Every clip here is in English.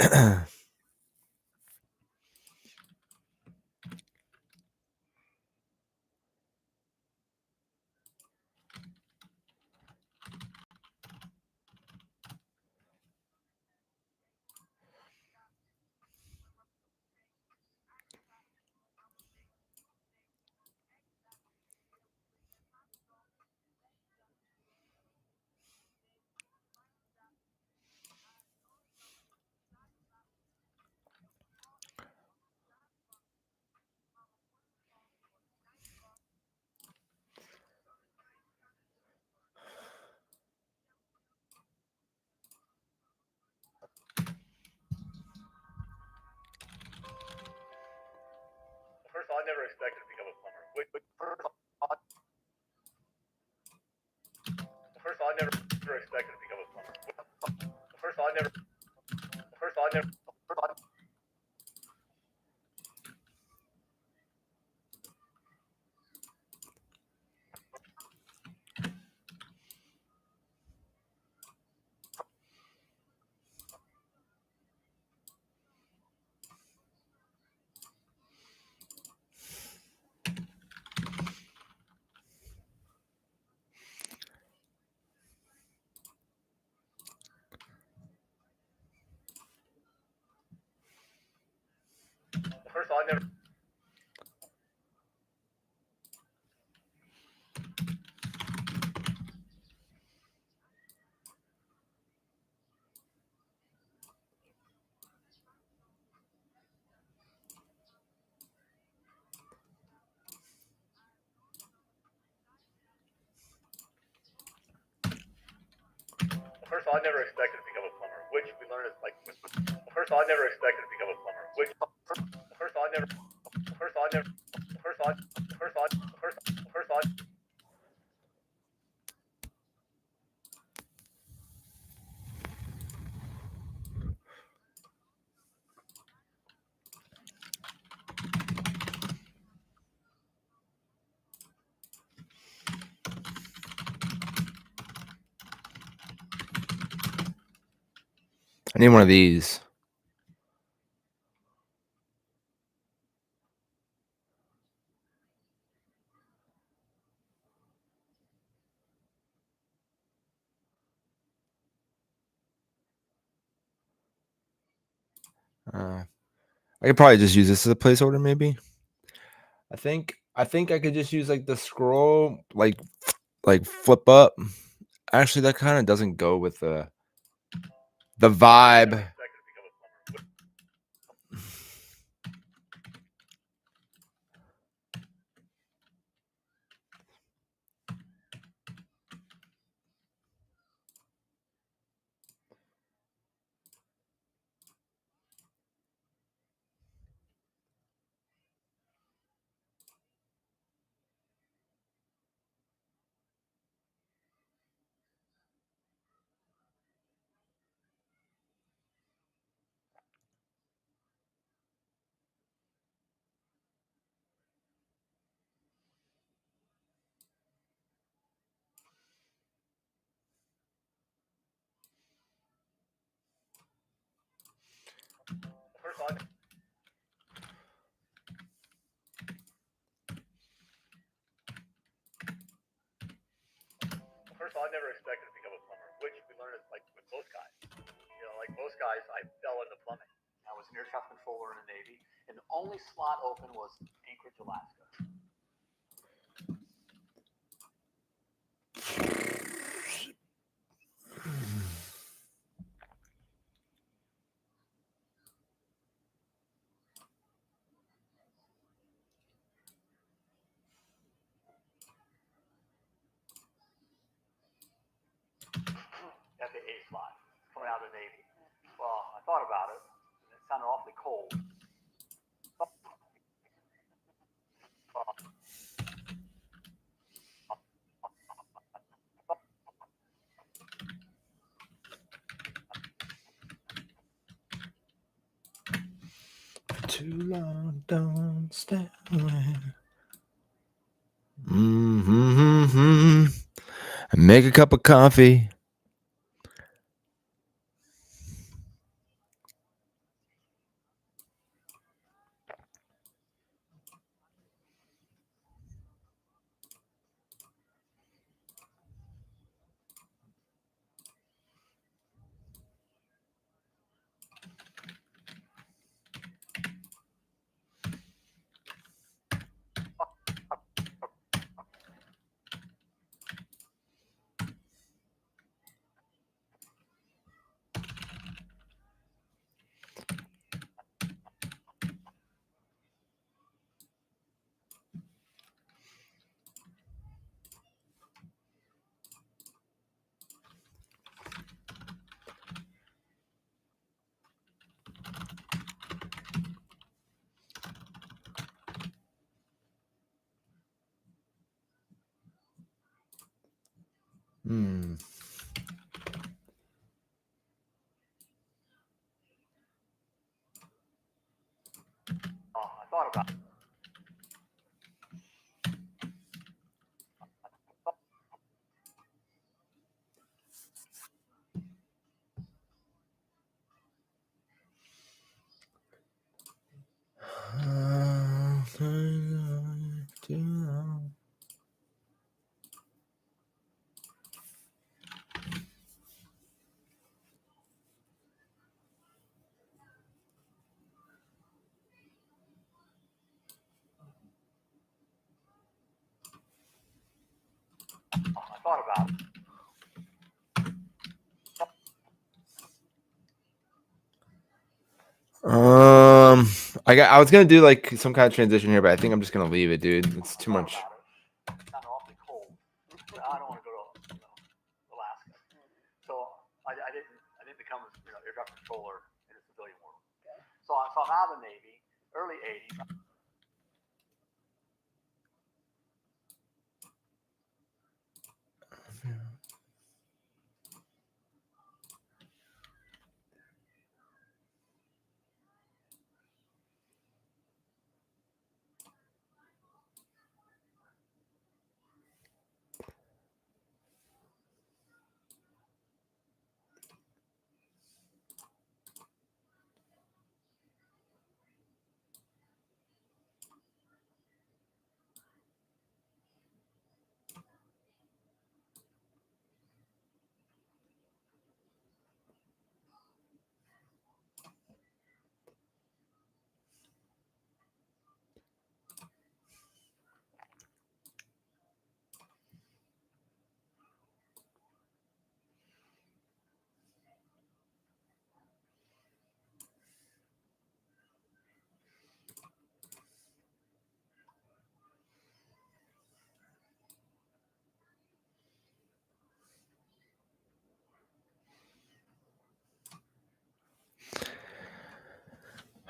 First of all, I never expected to become a plumber. First of all, I never expected to become a plumber. First of all, I never. First of all, I never. First of all, I never expected to become a plumber, which we learned is like. First of all, I never expected to become a plumber, which. First of all, I never. First of all, I never. First of all, first of all, first of all. I need one of these. I could probably just use this as a placeholder, maybe. I think I could just use like the scroll, like flip up. Actually, that kind of doesn't go with the vibe. First of all, I never expected to become a plumber, which we learned is like with most guys. You know, like most guys, I fell into plumbing. I was an air traffic controller in the Navy, and the only slot open was Anchorage, Alaska. At the A slot, coming out of the Navy. Well, I thought about it, and it sounded awfully cold. Too long, don't stay away. Make a cup of coffee. I thought about it. I was gonna do like some kind of transition here, but I think I'm just gonna leave it, dude. It's too much. It's kind of awfully cold. I don't want to go to Alaska, so I didn't become air traffic controller in the civilian world. So I'm out of the Navy, early '80s.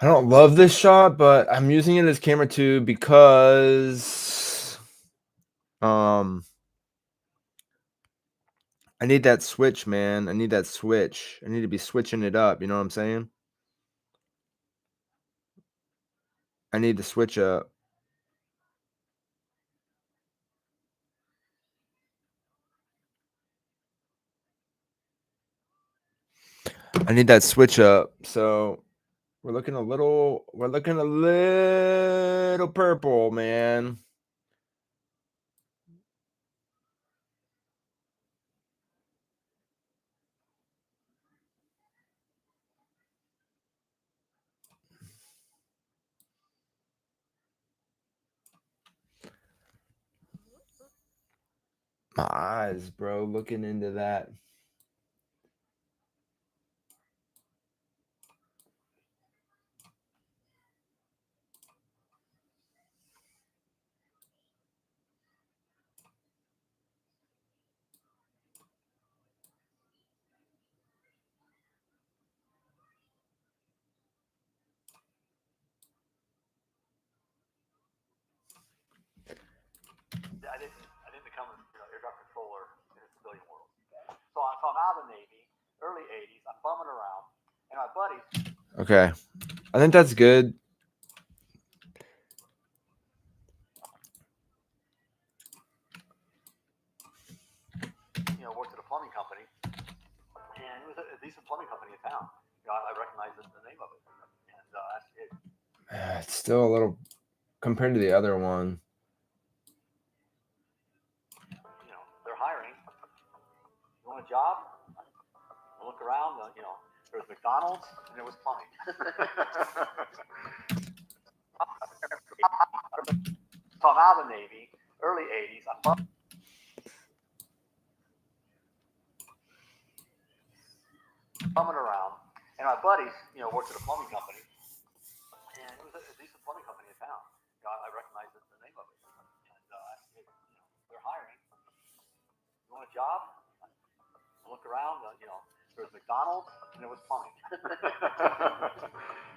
I don't love this shot, but I'm using it as camera 2 because I need that switch, man. I need that switch. I need to be switching it up. You know what I'm saying? I need to switch up. I need that switch up. So we're looking a little purple, man. My eyes, bro, looking into that. I didn't become air traffic controller in the civilian world. So I'm out of the Navy, early '80s. I'm bumming around, and my buddies. Okay, I think that's good. Worked at a plumbing company, and it was a decent plumbing company in town. I recognize the name of it, and that's it. It's still a little compared to the other one. They're hiring. You want a job? Look around. There was McDonald's and there was plumbing. So I'm out of the Navy, early '80s. I'm bumming around, and my buddies, worked at a plumbing company, and it was a decent plumbing company in town. I recognize the name of it, and that's it. They're hiring. You want a job? Look around. There was McDonald's and there was plumbing.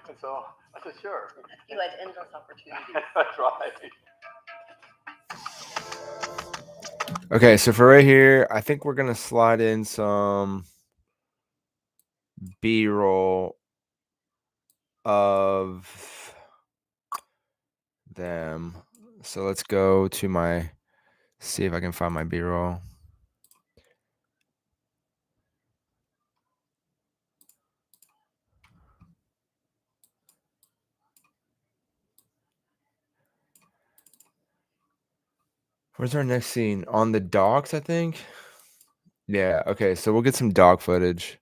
And so I said, sure. You had endless opportunities. That's right. Okay, so for right here, I think we're gonna slide in some B-roll of them. So let's go to my, see if I can find my B-roll. Where's our next scene? On the docks, I think. Yeah, okay, so we'll get some dock footage.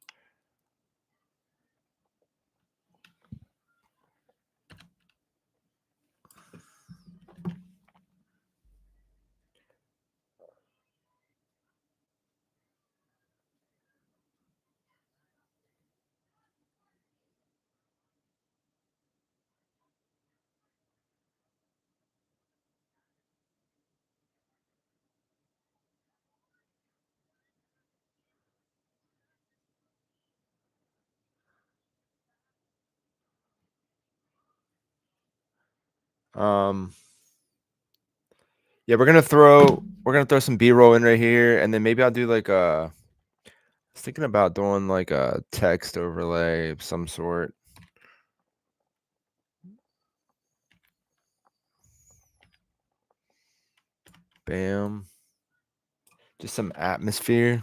Yeah, we're gonna throw some B-roll in right here, and then maybe I'll do like a, I was thinking about doing like a text overlay of some sort. Bam. Just some atmosphere.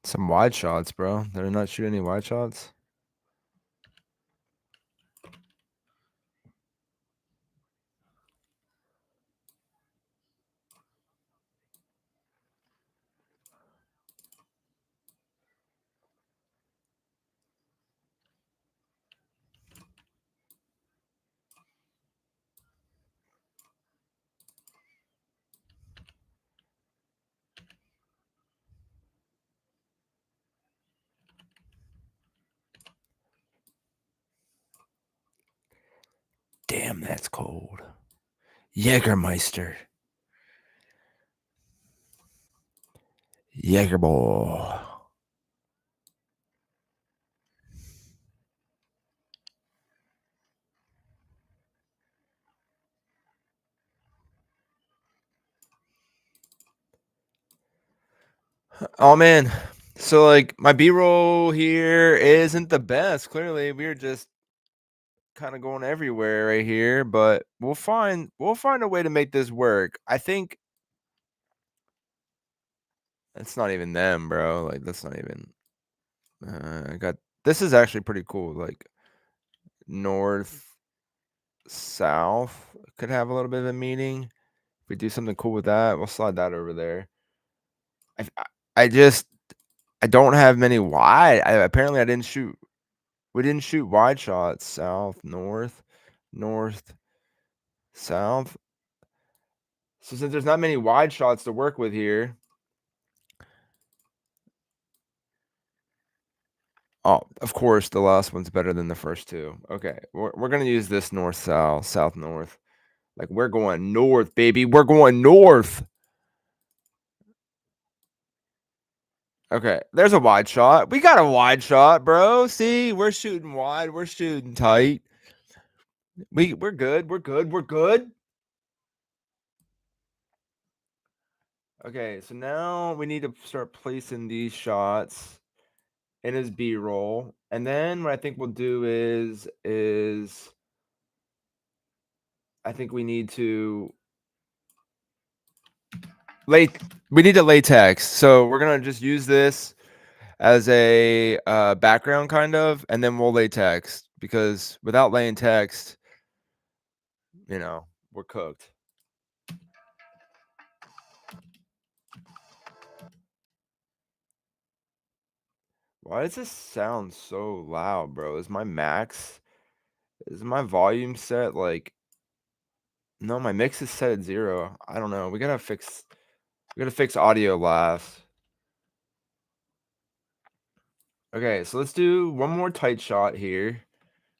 Some wide shots, bro. They're not shooting any wide shots. Damn, that's cold. Jägermeister. Jägerball. Oh man. So like my B-roll here isn't the best. Clearly, we're just kind of going everywhere right here, but we'll find a way to make this work. I think it's not even them, bro. Like that's not even I got, this is actually pretty cool. Like north south could have a little bit of a meaning. If we do something cool with that, we'll slide that over there. I just I don't have many wide. Apparently I didn't shoot. We didn't shoot wide shots. South, north, north, south. So since there's not many wide shots to work with here, Oh, of course, the last one's better than the first two. Okay, we're gonna use this north south, south north. Like we're going north, baby. We're going north. Okay, there's a wide shot. We got a wide shot, bro. See, we're shooting wide. We're shooting tight. We're good. We're good. We're good. Okay, so now we need to start placing these shots in his B-roll. And then what I think we'll do is I think we need to we need to lay text. So we're gonna just use this as a background kind of, and then we'll lay text because without laying text, we're cooked. Why does this sound so loud, bro? Is my volume set like no, my mix is set at 0. I don't know. We gotta fix audio last. Okay, so let's do one more tight shot here.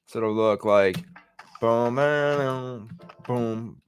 So it'll look like boom, boom, boom.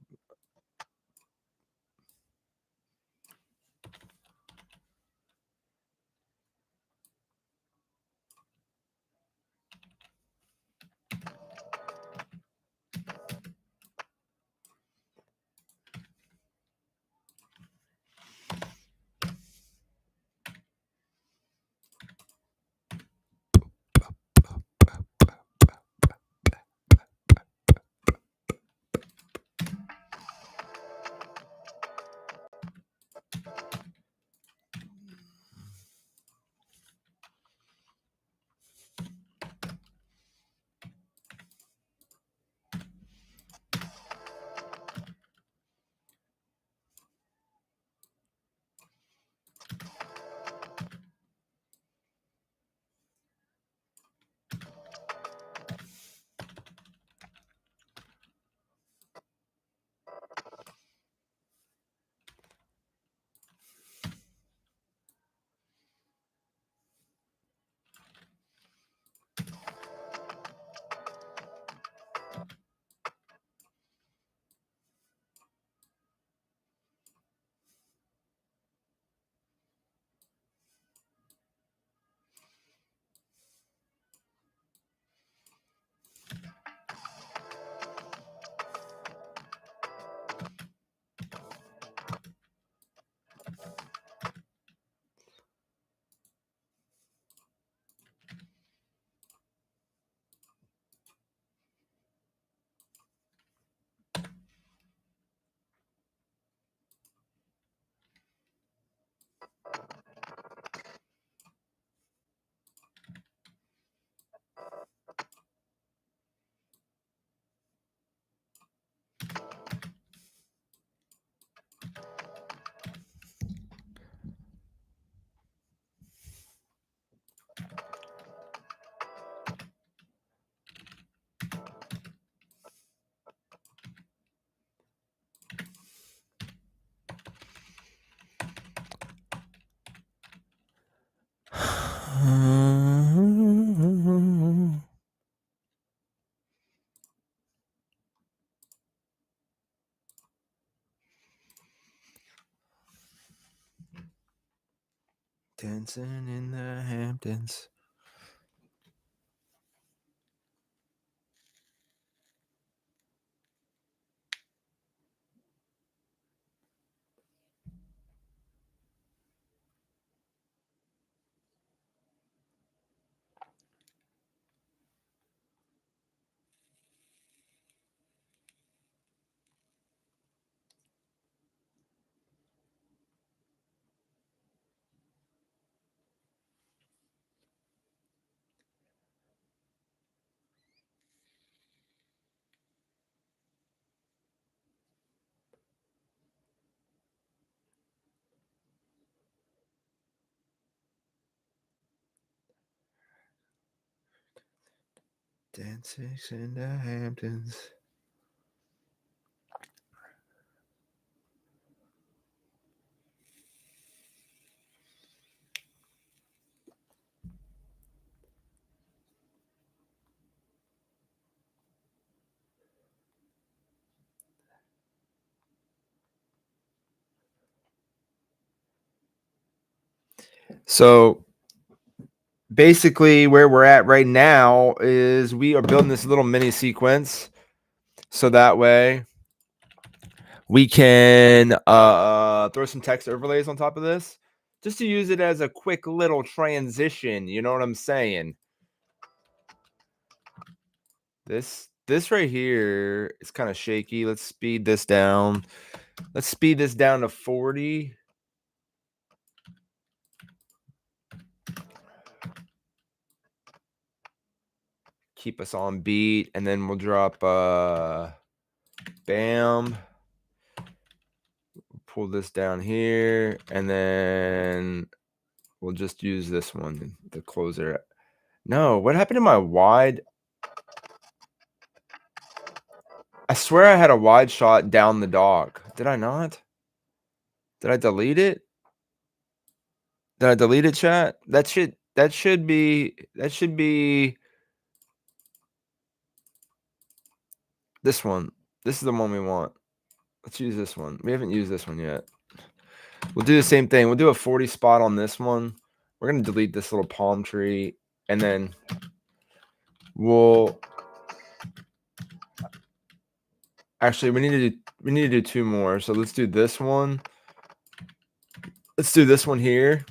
Dancing in the Hamptons. Dancing in the Hamptons. So basically where we're at right now is we are building this little mini sequence. So that way we can throw some text overlays on top of this just to use it as a quick little transition. You know what I'm saying? This right here is kind of shaky. Let's speed this down. Let's speed this down to 40. Keep us on beat, and then we'll drop bam. Pull this down here, and then we'll just use this one, the closer. No, what happened to my wide? I swear I had a wide shot down the dog. Did I not? Did I delete it? Did I delete it, chat? That should be this one. This is the one we want. Let's use this one. We haven't used this one yet. We'll do the same thing. We'll do a 40 spot on this one. We're going to delete this little palm tree, and then we'll actually we need to do two more. So let's do this one. Let's do this one here.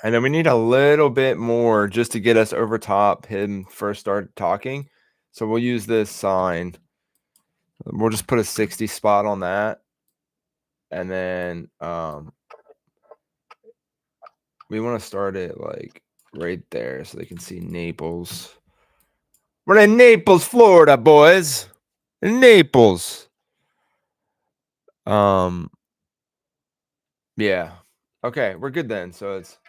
And then we need a little bit more just to get us over top him first start talking. So we'll use this sign. We'll just put a 60 spot on that. And then we want to start it like right there so they can see Naples. We're in Naples, Florida, boys. In Naples. Yeah. Okay, we're good then. So it's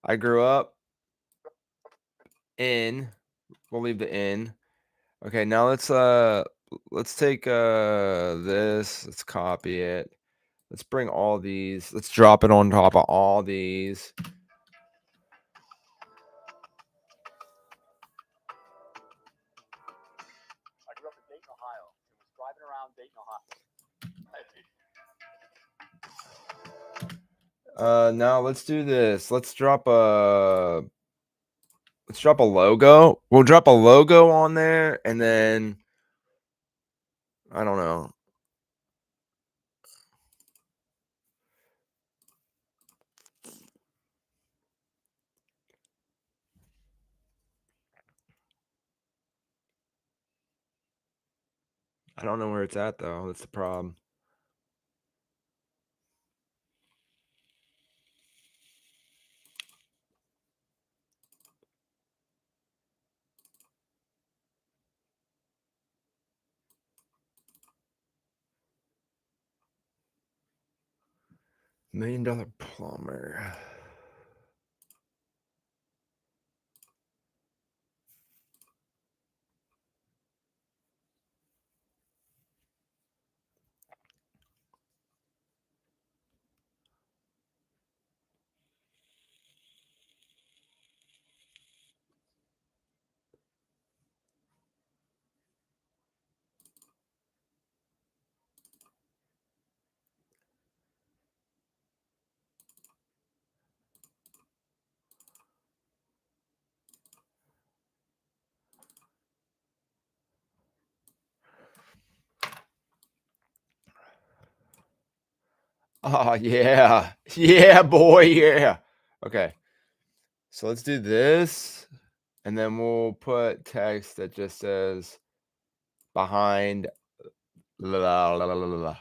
I grew up in. We'll leave the in. Okay, now let's take this. Let's copy it. Let's bring all these. Let's drop it on top of all these. I grew up in Dayton, Ohio, and was driving around Dayton, Ohio. Now let's do this. Let's drop a logo. We'll drop a logo on there, and then I don't know. I don't know where it's at though. That's the problem. $1 million plumber. Oh, yeah. Yeah, boy. Yeah. Okay. So let's do this. And then we'll put text that just says behind. La, la, la, la, la.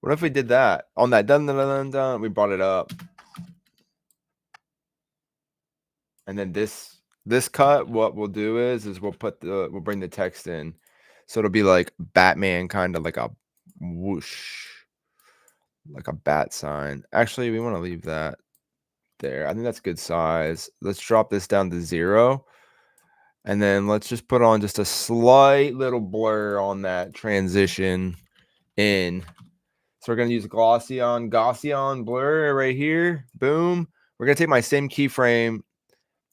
What if we did that on that? Dun, dun, dun, dun, dun, we brought it up. And then this cut, what we'll do is we'll bring the text in. So it'll be like Batman, kind of like a whoosh, like a bat sign. Actually, we want to leave that there. I think that's good size. Let's drop this down to 0. And then let's just put on just a slight little blur on that transition in. So we're going to use Gaussian blur right here. Boom. We're going to take my same keyframe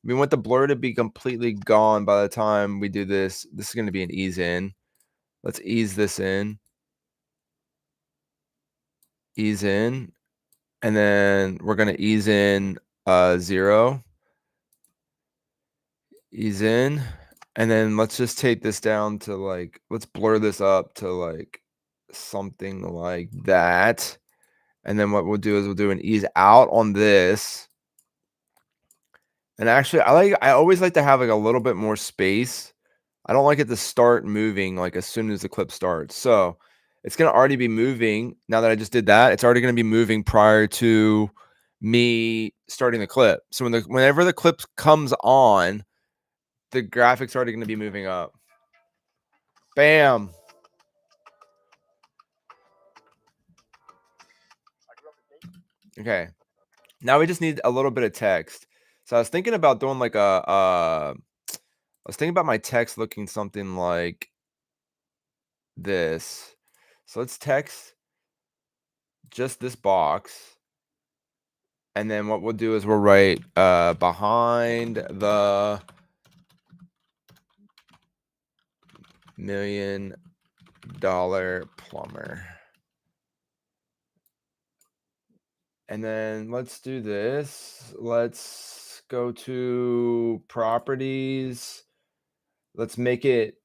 We want the blur to be completely gone by the time we do this. This is going to be an ease in. Let's ease this in. Ease in. And then we're going to ease in 0. Ease in. And then let's just take this down to like, let's blur this up to like something like that. And then what we'll do is we'll do an ease out on this. And actually, I always like to have like a little bit more space. I don't like it to start moving like as soon as the clip starts. So it's going to already be moving. Now that I just did that, it's already going to be moving prior to me starting the clip. So whenever the clip comes on, the graphic's already going to be moving up. Bam. Okay. Now we just need a little bit of text. So I was thinking about doing like I was thinking about my text looking something like this. So let's text just this box. And then what we'll do is we'll write behind the $1 million plumber. And then let's do this. Let's go to properties. Let's make it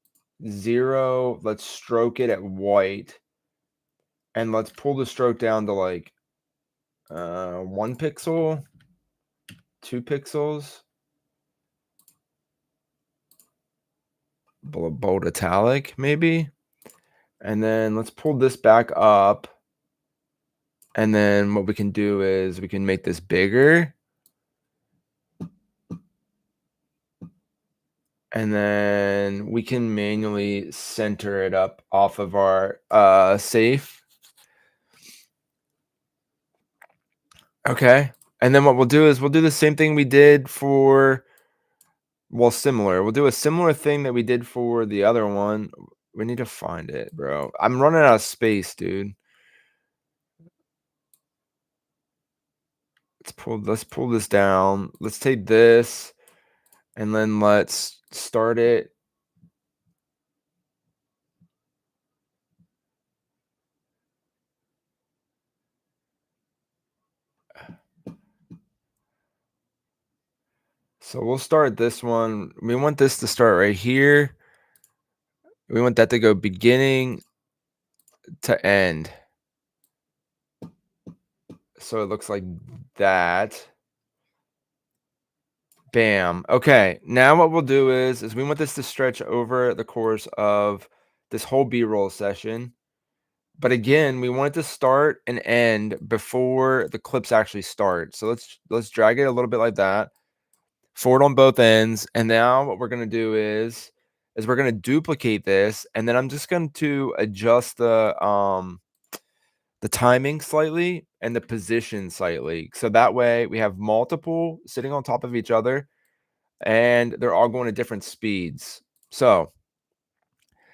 0. Let's stroke it at white. And let's pull the stroke down to like 1 pixel, 2 pixels. Bold italic maybe. And then let's pull this back up. And then what we can do is we can make this bigger. And then we can manually center it up off of our safe. Okay. And then what we'll do is we'll do the same thing we did for, well, similar. We'll do a similar thing that we did for the other one. We need to find it, bro. I'm running out of space, dude. Let's pull this down. Let's take this and then let's start it. So we'll start this one. We want this to start right here. We want that to go beginning to end. So it looks like that. Bam. Okay. Now what we'll do is we want this to stretch over the course of this whole B-roll session. But again, we want it to start and end before the clips actually start. So let's drag it a little bit like that. Forward on both ends. And now what we're going to do is we're going to duplicate this, and then I'm just going to adjust the timing slightly and the position slightly. So that way we have multiple sitting on top of each other and they're all going at different speeds. So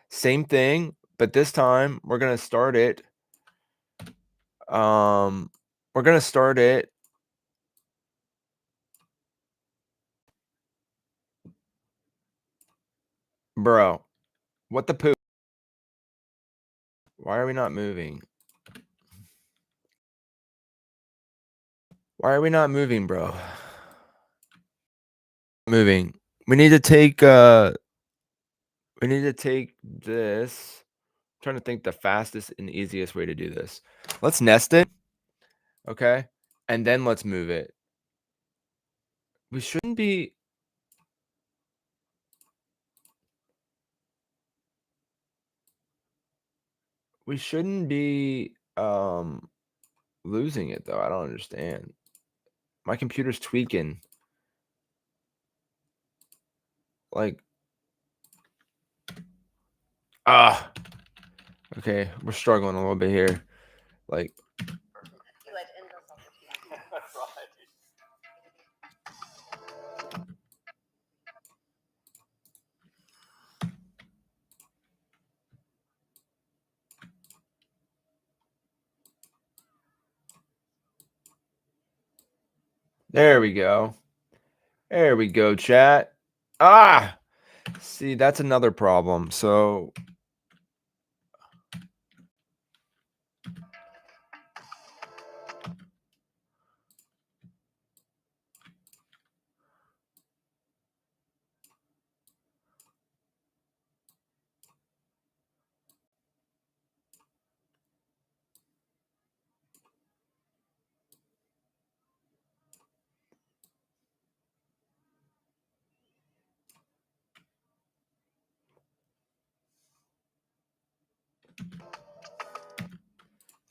same thing, but this time we're going to start it. We're going to start it. Bro, what the poop? Why are we not moving? Why are we not moving, bro? Moving. We need to take this. I'm trying to think the fastest and easiest way to do this. Let's nest it. Okay? And then let's move it. We shouldn't be losing it though. I don't understand. My computer's tweaking. Like okay, we're struggling a little bit here. Like there we go. There we go, chat. Ah, see, that's another problem. So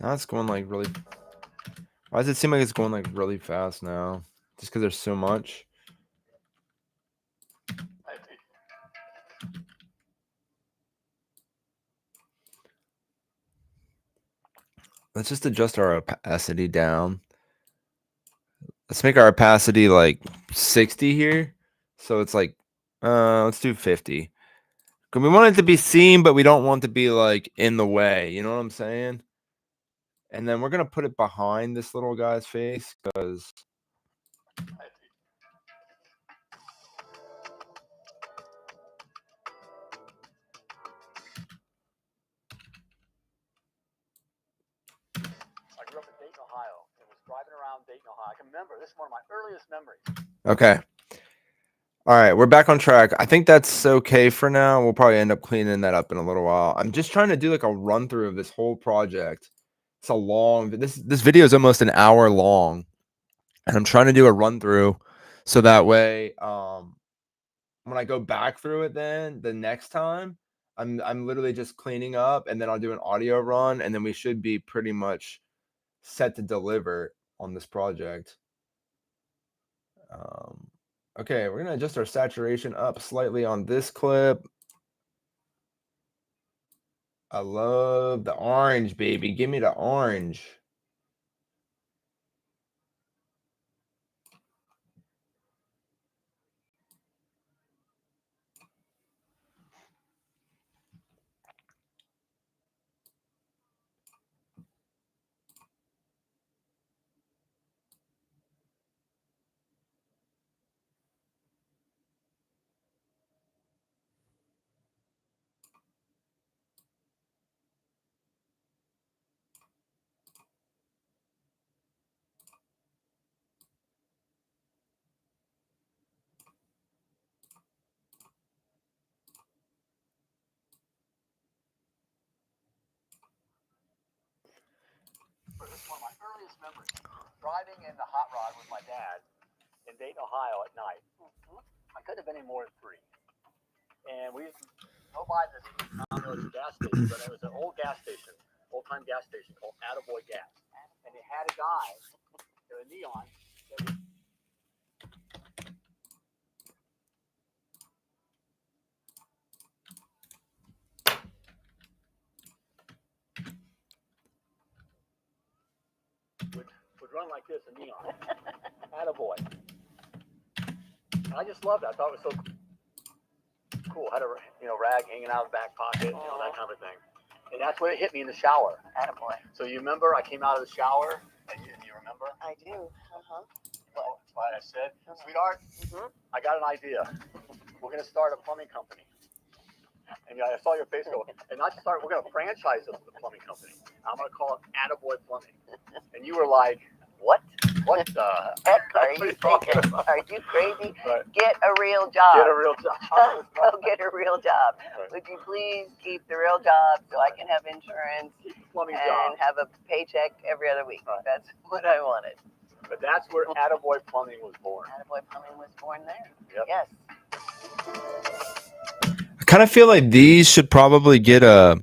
now it's going like really. Why does it seem like it's going like really fast now? Just because there's so much. Let's just adjust our opacity down. Let's make our opacity like 60 here. So it's like, let's do 50. Cause we want it to be seen, but we don't want to be like in the way. You know what I'm saying? And then we're gonna put it behind this little guy's face because I grew up in Dayton, Ohio, and was driving around Dayton, Ohio. I can remember, this is one of my earliest memories. okay. All right, we're back on track. I think that's okay for now. We'll probably end up cleaning that up in a little while. I'm just trying to do like a run through of this whole project. It's a long this video is almost an hour long. And I'm trying to do a run through so that way when I go back through it then the next time I'm literally just cleaning up and then I'll do an audio run and then we should be pretty much set to deliver on this project. Okay, we're gonna adjust our saturation up slightly on this clip. I love the orange, baby. Give me the orange. This is one of my earliest memories. Driving in the hot rod with my dad in Dayton, Ohio at night. I couldn't have been any more than 3. And we go by this, I don't know, it's a gas station, but it was an old gas station, old-time gas station called Attaboy Gas. And they had a guy, a neon, that was would run like this, a neon. Attaboy. And I just loved it. I thought it was so cool. Had a rag hanging out of the back pocket, that kind of thing. And that's when it hit me in the shower. Attaboy. So you remember I came out of the shower, and you remember? I do. Uh-huh. That's why I said, sweetheart, I got an idea. We're going to start a plumbing company. And I saw your face go, and not to start, we're going to franchise the plumbing company. I'm going to call it Attaboy Plumbing. And you were like, What? what the Heck are what you talking thinking? about? Are you crazy? Right. Get a real job. Get a real job. Go get a real job. Right. Would you please keep the real job so I can have insurance Plumbing and job. have a paycheck every other week? Right. That's what I wanted. But that's where Attaboy Plumbing was born. Attaboy Plumbing was born there. Yep. Yes. I kind of feel like these should probably get a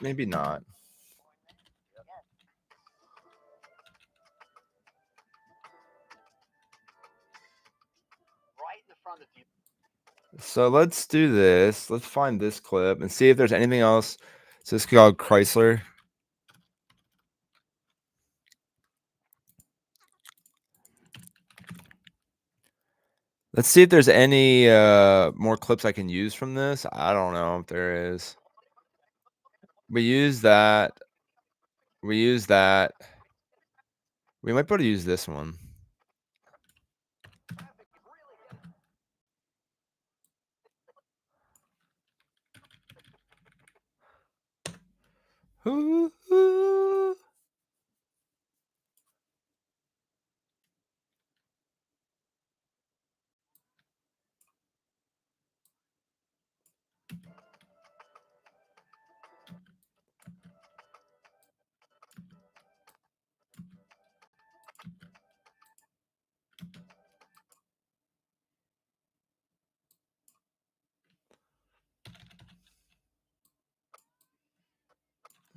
maybe not. Right in front of you. So let's do this. Let's find this clip and see if there's anything else. So this is called Chrysler. Let's see if there's any more clips I can use from this. I don't know if there is. We use that. We use that. We might be able to use this one. Ooh, ooh.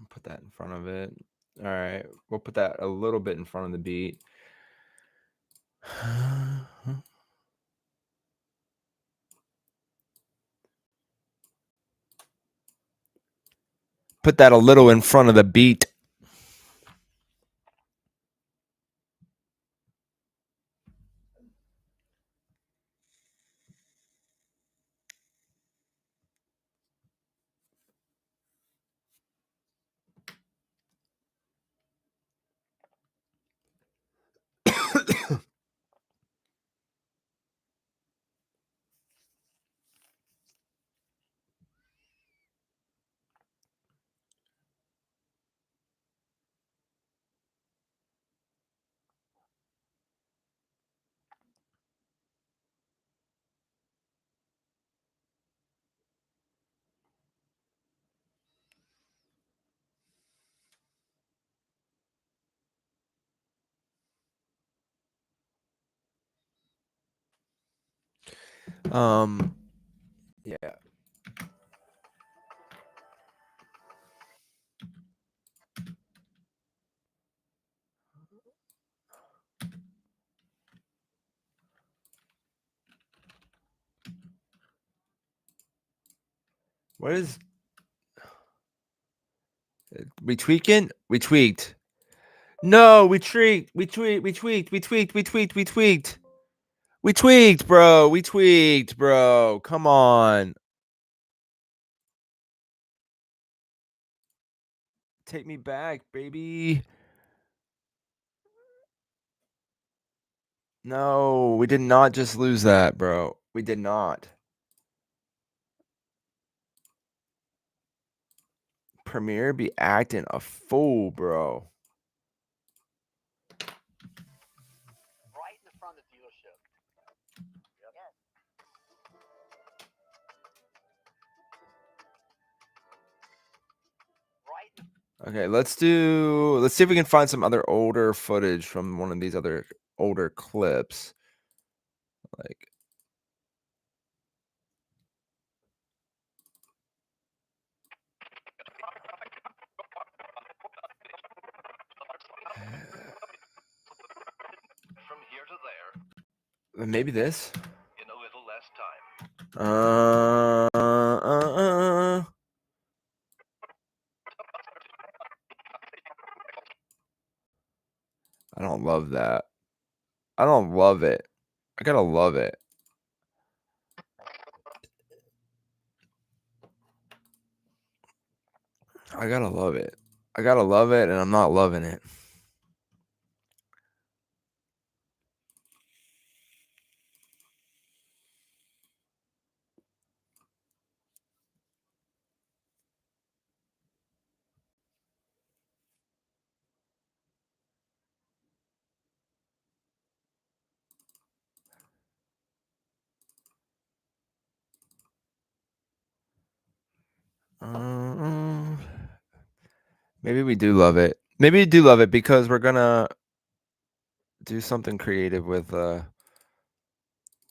Put that in front of it. All right, we'll put that a little bit in front of the beat. Put that a little in front of the beat. Yeah. What is we tweaking? We tweaked. No, we tweaked. We tweaked. We tweaked. We tweaked. We tweaked. We tweaked. We tweaked, bro. We tweaked, bro. Come on. Take me back, baby. No, we did not just lose that, bro. We did not. Premiere be acting a fool, bro. Right in front of the dealership. Yes. Right. Okay, let's see if we can find some other older footage from one of these other older clips. Like From here to there maybe this. in a little less time. I don't love that. I don't love it. I gotta love it. I gotta love it. I gotta love it, and I'm not loving it. Maybe we do love it. Maybe we do love it because we're gonna do something creative with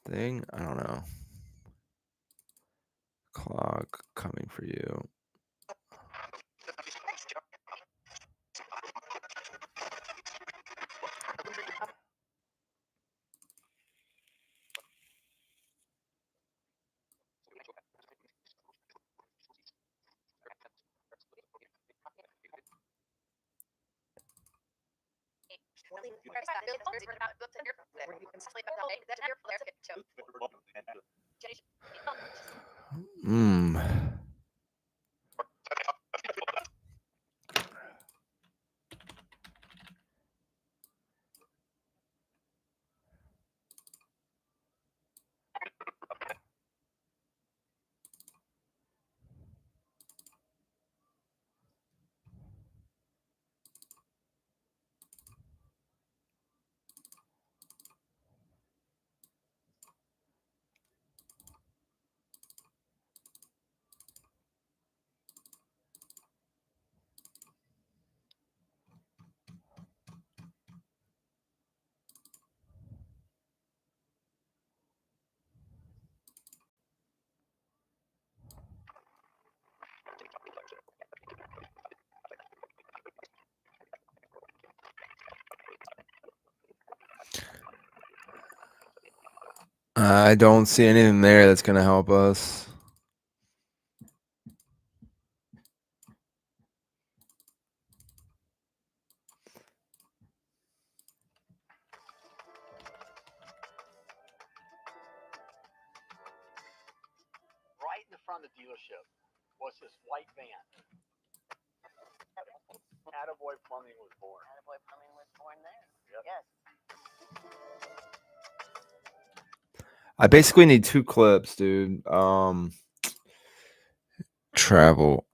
thing. I don't know. Clock coming for you. Mm. I don't see anything there that's gonna help us. Right in the front of the dealership was this white van. Attaboy Plumbing was born. Attaboy Plumbing was born there. Yep. Yes. I basically need 2 clips, dude. Travel.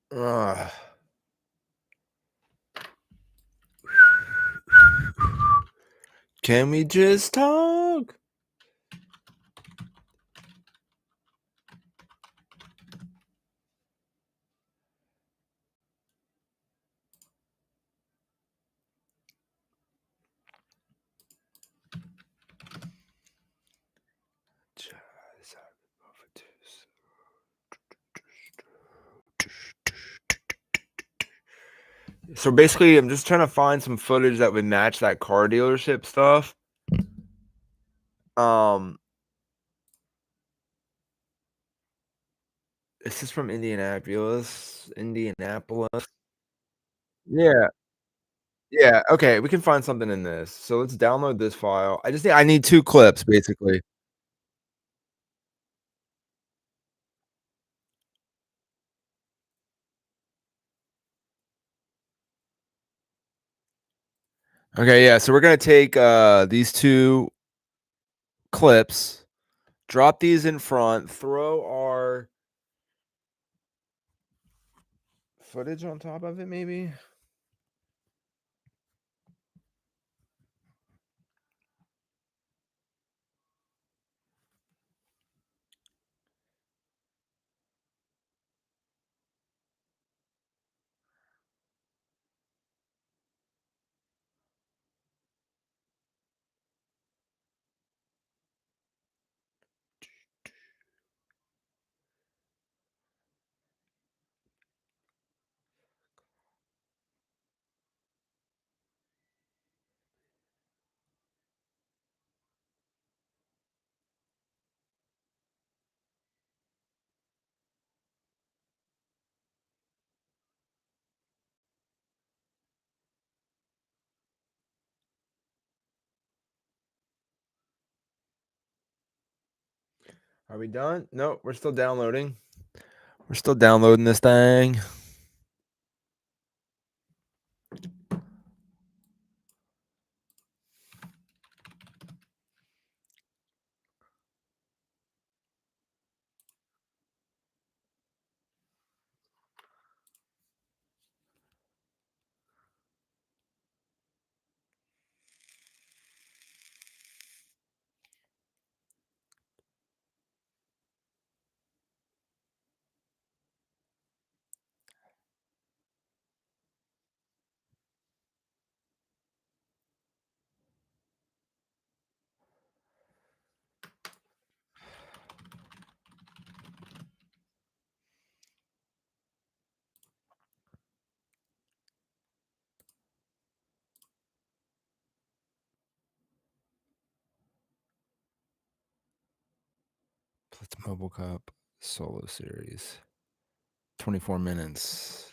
Ugh. Can we just talk? So basically, I'm just trying to find some footage that would match that car dealership stuff. This is from Indianapolis. Yeah. Yeah, okay, we can find something in this. So let's download this file. I need 2 clips, basically. Okay, yeah, so we're gonna take, these 2 clips, drop these in front, throw our footage on top of it, maybe? Are we done? No, we're still downloading. We're still downloading this thing. It's Mobile Cup solo series. 24 minutes.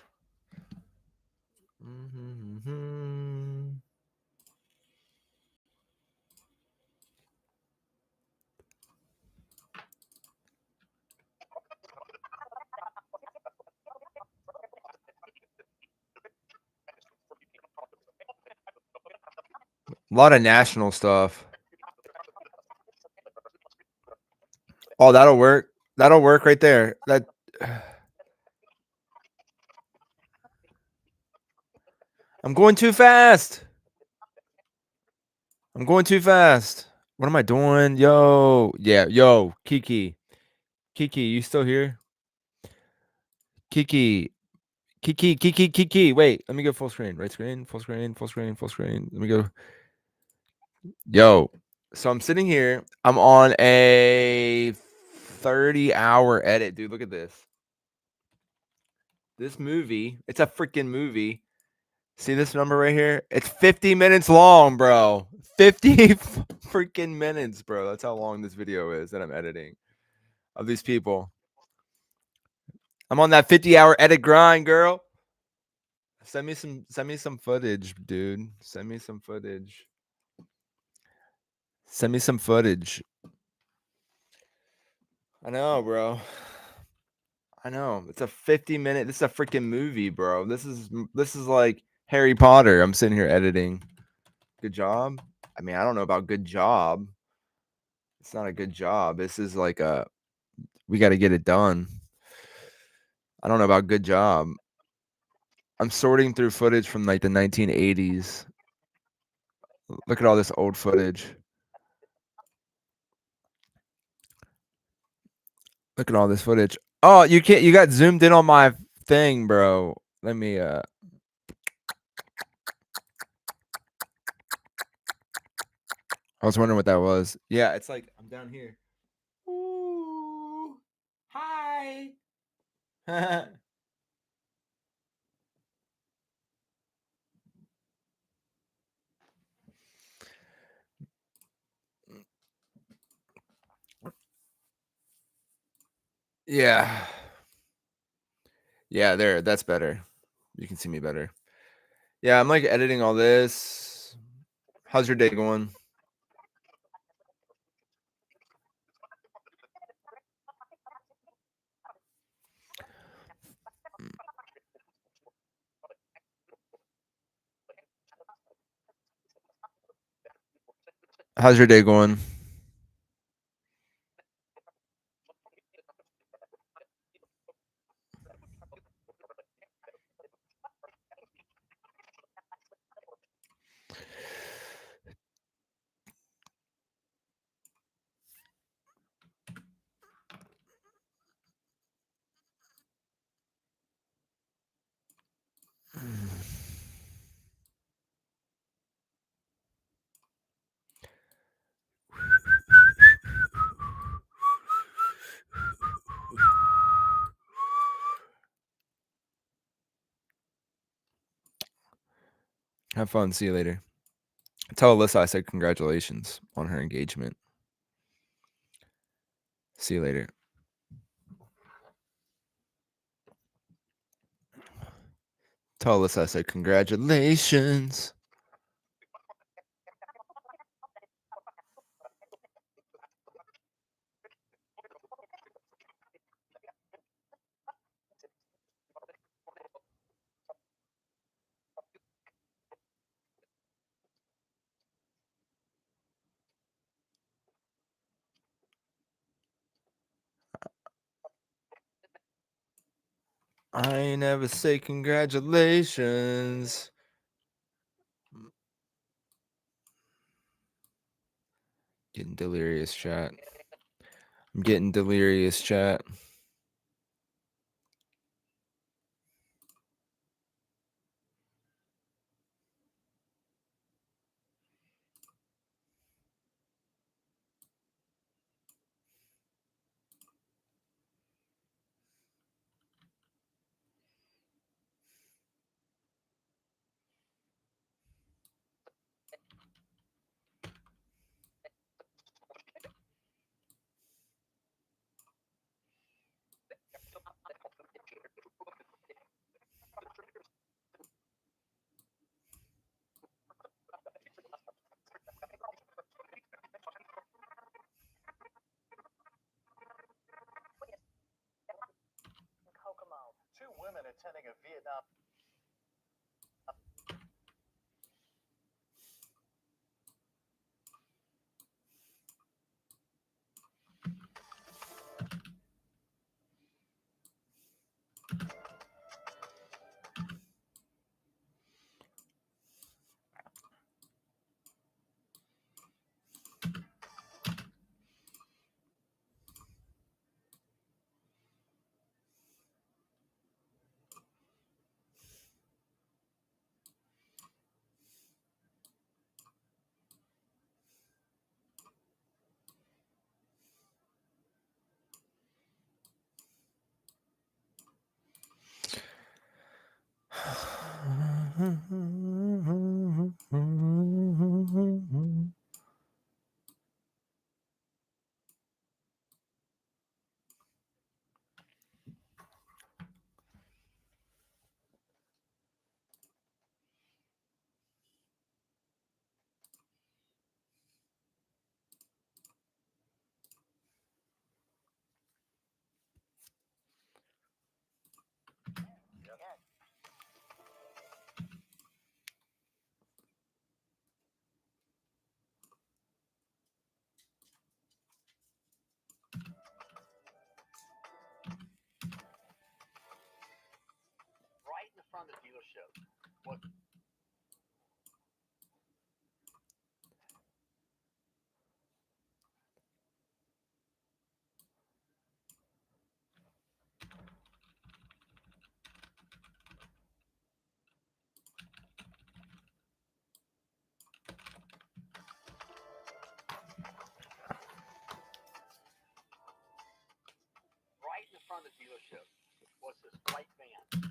Mm-hmm. A lot of national stuff. Oh, that'll work. That'll work right there. That I'm going too fast. I'm going too fast. What am I doing? Yo, yeah, yo, Kiki. Kiki, you still here? Kiki. Kiki. Wait, let me go full screen. Right screen, full screen, full screen, full screen. Let me go. Yo. So I'm sitting here. I'm on a 30-hour edit, dude. Look at this. This movie, it's a freaking movie. See this number right here? It's 50 minutes long, bro. 50 freaking minutes, bro. That's how long this video is that I'm editing of these people. I'm on that 50-hour edit grind, girl. Send me some footage, dude. Send me some footage. Send me some footage. I know, bro. I know. It's a 50-minute. This is a freaking movie, bro. This is like Harry Potter. I'm sitting here editing. Good job. I mean, I don't know about good job. It's not a good job. This is like we got to get it done. I don't know about good job. I'm sorting through footage from like the 1980s. Look at all this old footage. Look at all this footage. Oh, you got zoomed in on my thing, bro. Let me I was wondering what that was. Yeah, it's like I'm down here. Ooh. Hi. Yeah. Yeah, there. That's better. You can see me better. Yeah, I'm like editing all this. How's your day going? How's your day going? Have fun. See you later. Tell Alyssa I said congratulations on her engagement. See you later. Tell Alyssa I said congratulations. I never say congratulations. Getting delirious, chat. I'm getting delirious, chat. attending a Vietnam. Right in the front of the dealership was right in the front of the dealership was this white van.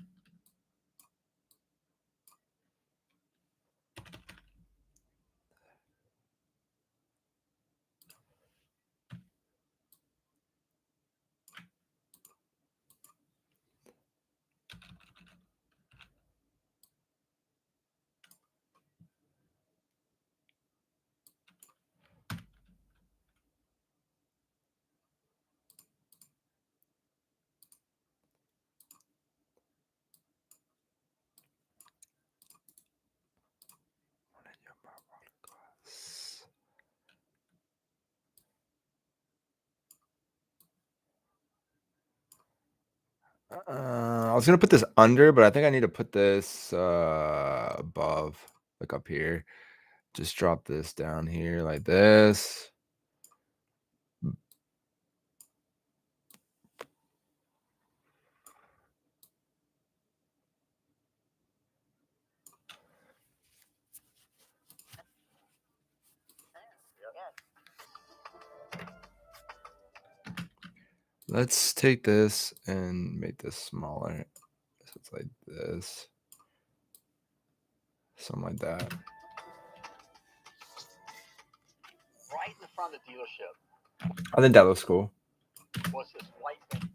I was gonna put this under, but I think I need to put this above, like up here. Just drop this down here like this. Let's take this and make this smaller. So it's like this. Something like that. Right in the front of the dealership I think that looks cool. was this white van.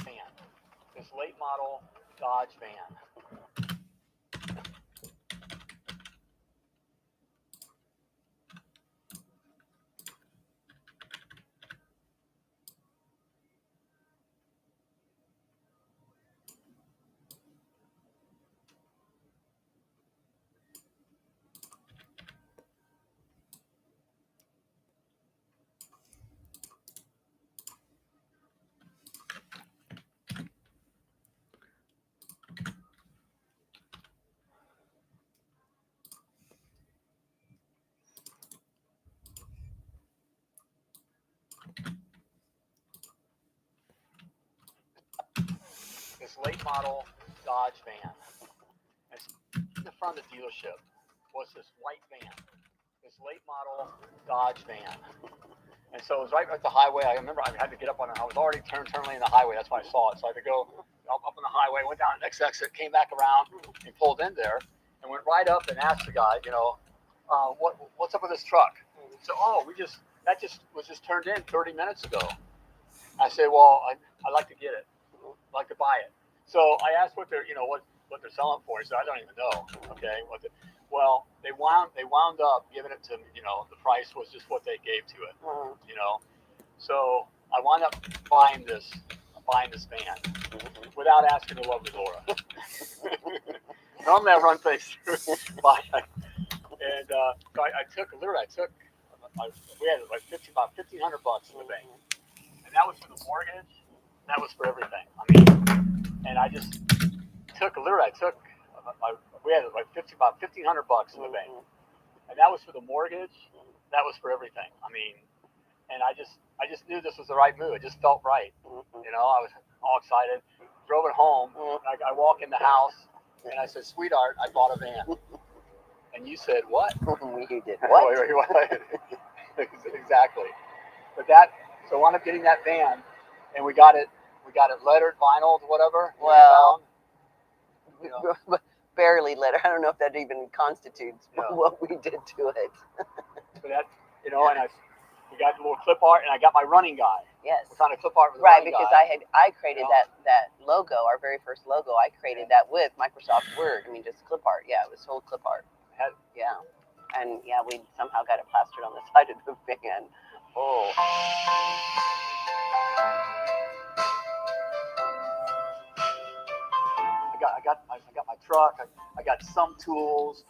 Van. This late model Dodge van. this late model Dodge van. And in the front of the dealership was this white van, this late model Dodge van. And so it was right at the highway. I remember I had to get up on it. I was already turn lane in the highway. That's when I saw it. So I had to go up on the highway, went down the next exit, came back around and pulled in there and went right up and asked the guy, what's up with this truck? So, that was just turned in 30 minutes ago. I said, well, I'd like to get it. I'd like to buy it. So I asked what they're selling for. He said, I don't even know. Okay. Well, they wound up giving it to, the price was just what they gave to it, So I wound up buying this van without asking the lovely Laura. Normally I run things through, and I took we had like about $1,500 in the bank, and that was for the mortgage. That was for everything. I mean, and I just took we had like about $1,500 in the bank, and that was for the mortgage. That was for everything. I mean, and I just knew this was the right move. It just felt right. I was all excited. Drove it home. And I walk in the house, and I said, "Sweetheart, I bought a van." And you said, "What?" You did what? Exactly. But so I wound up getting that van, and we got it lettered, vinyl, whatever. Well, barely letter. I don't know if that even constitutes what we did to it. So that, and we got the little clip art, and I got my running guy. Yes. We found a clip art with the Right, running because guy. I created that logo, our very first logo. I created that with Microsoft Word. I mean, just clip art. Yeah, it was whole clip art. Yeah, and we somehow got it plastered on the side of the van. Oh. I got my truck. I got some tools.